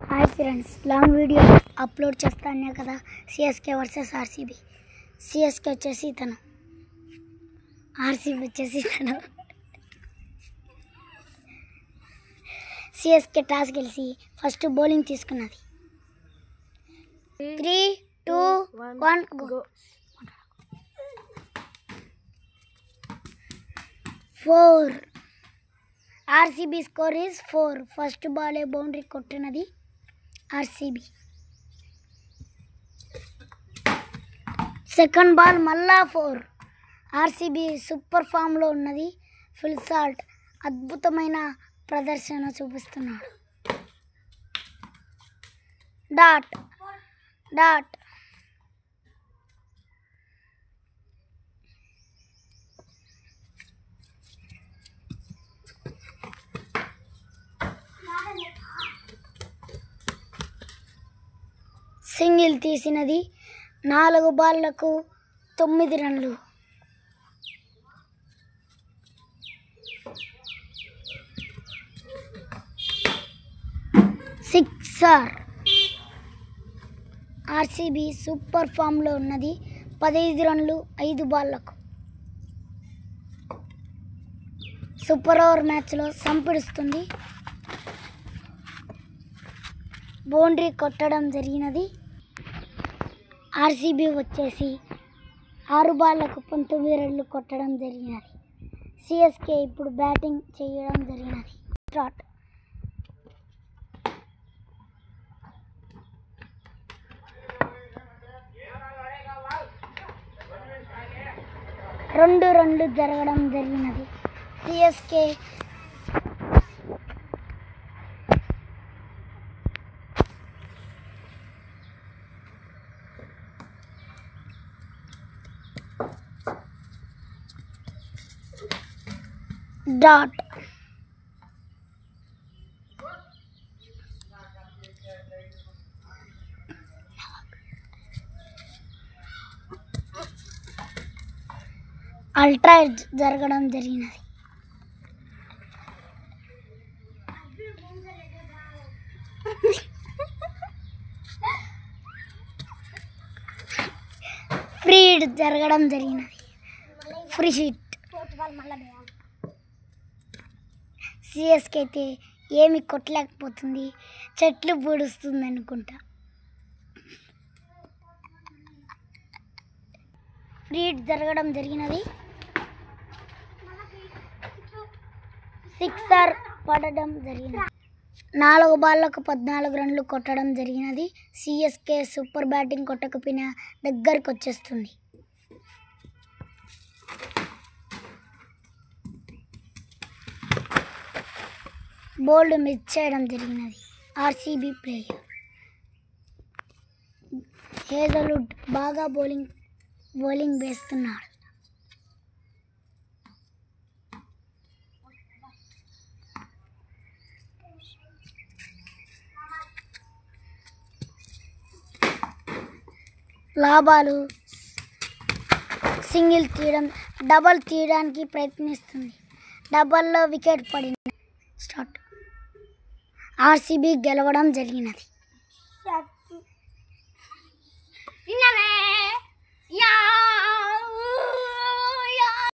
hi friends long video upload చేస్తానే కదా CSK versus RCB CSK వచ్చేసి తను ఆర్సీబీ వచ్చేసి తను సిఎస్కే టాస్ గెలిచి ఫస్ట్ బౌలింగ్ తీసుకున్నది 3 2 1 go 4 RCB score is 4 first ball boundary కొట్టినది ఆర్సీబీ సెకండ్ బాల్ మళ్ళా 4 ఆర్సీబీ సూపర్ ఫామ్లో ఉన్నది ఫుల్ సాల్ట్ అద్భుతమైన ప్రదర్శన చూపిస్తున్నాడు డాట్ డాట్ సింగిల్ తీసినది 4 బాళ్లకు 9 రన్లు సిక్సర్ ఆర్సీబీ సూపర్ ఫామ్లో ఉన్నది 15 రన్లు 5 బాళ్లకు సూపర్ ఓవర్ మ్యాచ్లో సంపిడుస్తుంది బౌండరీ కొట్టడం జరిగినది ఆర్సీబీ వచ్చేసి 6 బాళ్లకు 19 రన్లు కొట్టడం జరిగినది సిఎస్కే ఇప్పుడు బ్యాటింగ్ చేయడం జరిగినది స్టార్ట్ రెండు రన్లు జరగడం జరిగినది సిఎస్కే డాట్ అల్ట్రా జరగడం జరిగినది ఫ్రీ హిట్ జరగడం జరిగినది ఫ్రీ హిట్ సిఎస్కే అయితే ఏమి కొట్టలేకపోతుంది చెట్లు పూడుస్తుంది అనుకుంటా ఫ్రీ హిట్ జరగడం జరిగినది సిక్సర్ పడడం జరిగినది 4 బాళ్లకు 14 రన్లు కొట్టడం జరిగినది సిఎస్కే సూపర్ బ్యాటింగ్ కొట్టకపోయినా దగ్గరకు వచ్చేస్తుంది బౌల్డ్ మిస్ చేయడం జరిగినది ఆర్సీబీ ప్లేయర్ హేజల్వుడ్ బాగా బౌలింగ్ వేస్తున్నాడు లాభాలు సింగిల్ తీయడం డబల్ తీయడానికి ప్రయత్నిస్తుంది డబల్లో వికెట్ పడింది స్టార్ట్ ఆర్సీబీ గెలవడం జరిగినది